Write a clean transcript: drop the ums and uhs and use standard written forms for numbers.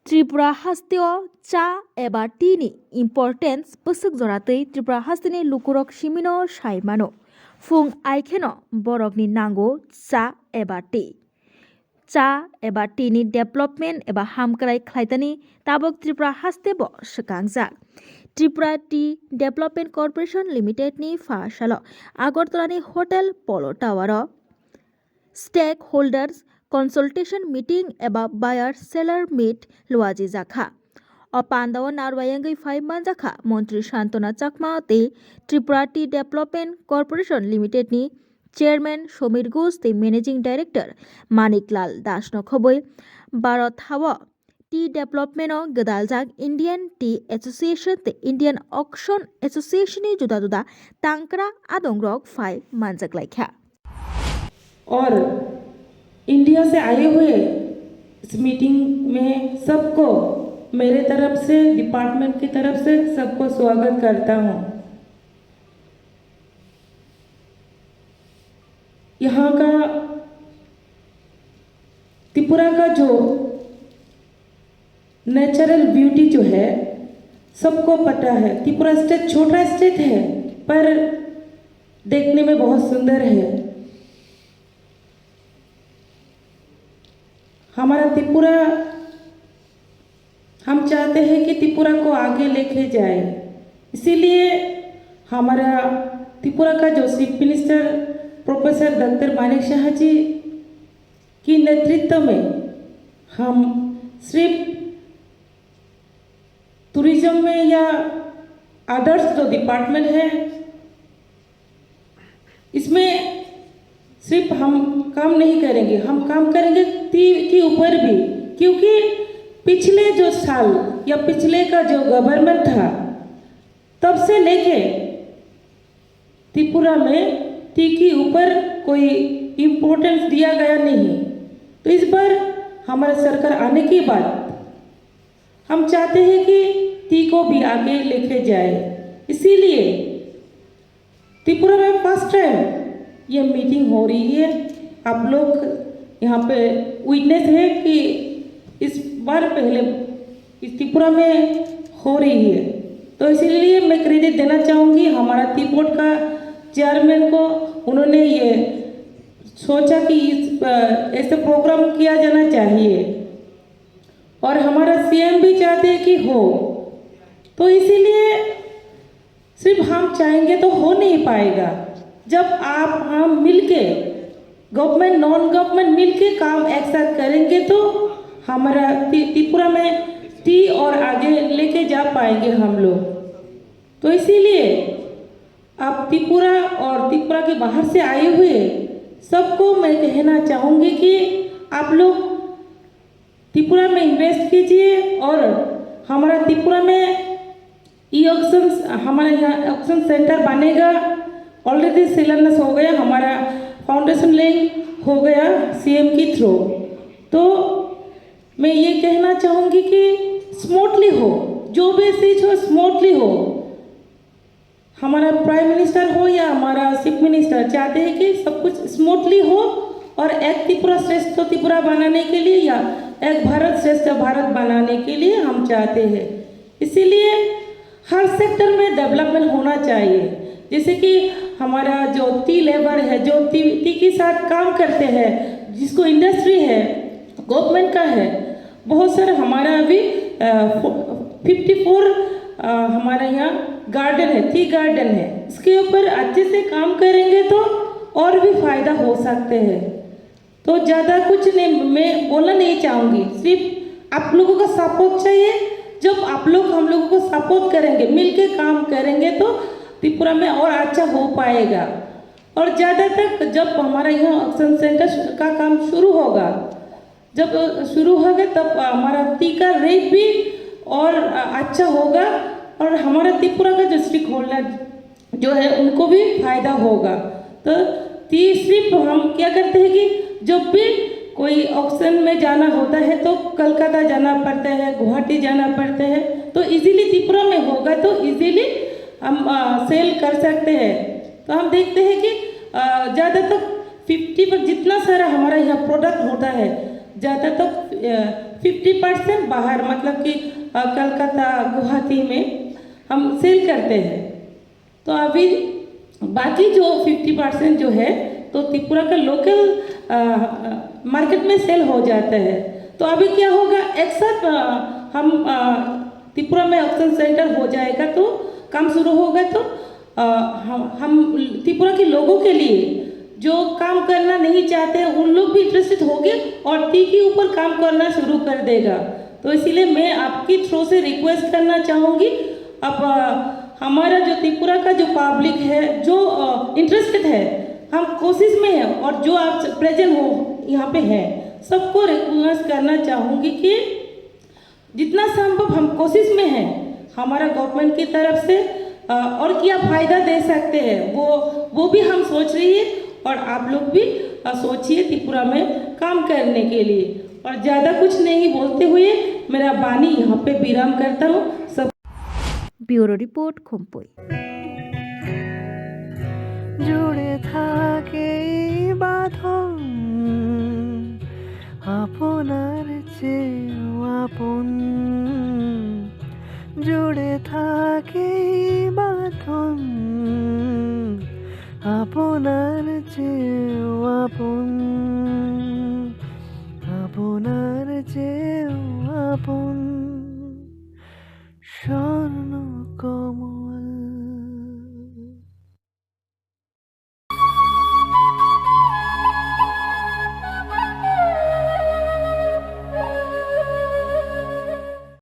त्रिपुरा हास्तियाव चा एबा टीनि इम्पर्टेन्स बोसोक जरातै त्रिपुरा हास्तिनि लुकुरक सिमिनो साइमानो फुं आइखेनो बरकनि नांगौ चा एबा टी चा एबा टीनि डेभलपमेन्ट एबा हामक्राय ख्लायतानि ताबक त्रिपुरा हास्तेबो सकांजाक त्रिपुरा टी डेभलपमेन्ट कर्परेशन लिमिटेडनि फासालो आगरतलानि होटेल पलो टावाराव स्टेक होल्डार्स कन्सल्टेशन मीटिंग एबा बायर सेलर मीट लुआजी जाखा अपांदाव नारवायंगै फाइमान जाखा मंत्री शांतना चाकमा ते Tripura tea development corporation limited नि चेयरमैन समीर घोष ते मैनेजिंग डायरेक्टर मानिकलाल दासनो खबै भारत हाव टी डेभलपमेंट गदालजाक इंडियन टी एसोसिएशन ते इंडियन ऑक्शन एसोसिएशन नि जुदा जुदा तांकरा आदंग्रक फाइ मानजक लाइखा और इंडिया से आए हुए इस मीटिंग में सबको मेरे तरफ से डिपार्टमेंट की तरफ से सबको स्वागत करता हूँ। यहाँ का त्रिपुरा का जो नेचुरल ब्यूटी जो है सबको पता है। त्रिपुरा स्टेट छोटा स्टेट है पर देखने में बहुत सुंदर है। हमारा त्रिपुरा हम चाहते हैं कि त्रिपुरा को आगे लेके जाए, इसीलिए हमारा त्रिपुरा का जो chief minister professor doctor Manik Shah ji की नेतृत्व में हम सिर्फ टूरिज्म में या अदर्स जो डिपार्टमेंट है इसमें सिर्फ हम काम नहीं करेंगे, हम काम करेंगे के ऊपर भी, क्योंकि पिछले जो साल या पिछले का जो गवर्नमेंट था तब से लेके त्रिपुरा में टी के ऊपर कोई इम्पोर्टेंस दिया गया नहीं। तो इस बार हमारा सरकार आने के बाद हम चाहते हैं कि टी को भी आगे लेके जाए, इसीलिए त्रिपुरा में फर्स्ट टाइम ये मीटिंग हो रही है। आप लोग यहाँ पे विटनेस है कि इस बार पहले इस त्रिपुरा में हो रही है, तो इसीलिए मैं क्रेडिट देना चाहूँगी हमारा त्रिपोर्ट का चेयरमैन को। उन्होंने ये सोचा कि ऐसे प्रोग्राम किया जाना चाहिए और हमारा सीएम भी चाहते हैं कि हो, तो इसीलिए सिर्फ हम चाहेंगे तो हो नहीं पाएगा। जब आप हम मिलके गवर्नमेंट नॉन गवर्नमेंट मिलके काम एक साथ करेंगे तो हमारा त्रिपुरा में टी और आगे लेके जा पाएंगे हम लोग। तो इसीलिए आप त्रिपुरा और त्रिपुरा के बाहर से आए हुए सबको मैं कहना चाहूँगी कि आप लोग त्रिपुरा में इन्वेस्ट कीजिए और हमारा त्रिपुरा में ऑक्शन हमारे यहाँ ऑक्शन सेंटर बनेगा। ऑलरेडी शिलान्यास हो गया, हमारा फाउंडेशन लिंक हो गया सीएम की थ्रू। तो मैं ये कहना चाहूँगी कि स्मूथली हो, जो भी चीज़ हो स्मूथली हो। हमारा प्राइम मिनिस्टर हो या हमारा चीफ मिनिस्टर चाहते हैं कि सब कुछ स्मूथली हो और एक त्रिपुरा श्रेष्ठ त्रिपुरा बनाने के लिए या एक भारत श्रेष्ठ भारत बनाने के लिए हम चाहते हैं। इसीलिए हर सेक्टर में डेवलपमेंट होना चाहिए। जैसे कि हमारा जो टी लेबर है, जो टी के साथ काम करते हैं, जिसको इंडस्ट्री है गवर्नमेंट का है, बहुत सारे हमारा अभी 54 हमारे यहाँ गार्डन है, टी गार्डन है। इसके ऊपर अच्छे से काम करेंगे तो और भी फायदा हो सकते हैं। तो ज़्यादा कुछ नहीं मैं बोलना नहीं चाहूँगी, सिर्फ आप लोगों का सपोर्ट चाहिए। जब आप लोग हम लोगों को सपोर्ट करेंगे, मिलके काम करेंगे तो त्रिपुरा में और अच्छा हो पाएगा। और ज़्यादातर जब हमारा यहाँ ऑक्शन सेंटर का काम शुरू होगा, जब शुरू होगा तब हमारा टी का रेट भी और अच्छा होगा और हमारा त्रिपुरा का जो स्टेक होल्डर जो है उनको भी फायदा होगा। तो टी सिर्फ हम क्या करते हैं कि जब भी कोई ऑक्शन में जाना होता है तो कलकत्ता जाना पड़ता है, गुवाहाटी जाना पड़ता है, तो इजीली त्रिपुरा में होगा तो इजीली हम सेल कर सकते हैं। तो हम देखते हैं कि ज़्यादातर 50 पर जितना सारा हमारा यहाँ प्रोडक्ट होता है ज़्यादातर 50% बाहर मतलब कि कलकत्ता गुवाहाटी में हम सेल करते हैं। तो अभी बाकी जो 50% जो है तो त्रिपुरा का लोकल मार्केट में सेल हो जाता है। तो अभी क्या होगा, एक साथ हम त्रिपुरा में ऑक्शन सेंटर हो जाएगा तो काम शुरू होगा तो हम त्रिपुरा के लोगों के लिए जो काम करना नहीं चाहते उन लोग भी इंटरेस्टेड होंगे और टी के ऊपर काम करना शुरू कर देगा। तो इसीलिए मैं आपकी थ्रू से रिक्वेस्ट करना चाहूँगी, अब हमारा जो त्रिपुरा का जो पब्लिक है जो इंटरेस्टेड है, हम कोशिश में हैं और जो आप प्रेजेंट हो यहाँ पे है सबको रिक्वेस्ट करना चाहूँगी कि जितना संभव हम कोशिश में हैं हमारा गवर्नमेंट की तरफ से और क्या फ़ायदा दे सकते हैं वो भी हम सोच रही है और आप लोग भी सोचिए त्रिपुरा में काम करने के लिए। और ज़्यादा कुछ नहीं बोलते हुए मेरा वाणी यहाँ पे विराम करता हूँ। सब ব্যুরো রিপোর্ট খোম্পই। জুড়ে থাকে এই বাঁধন আপনার চেয়েও আপন, জুড়ে থাকে এই বাঁধন আপনার চেয়েও আপন, আপনার চেয়েও আপন, স্বর্ণ কমল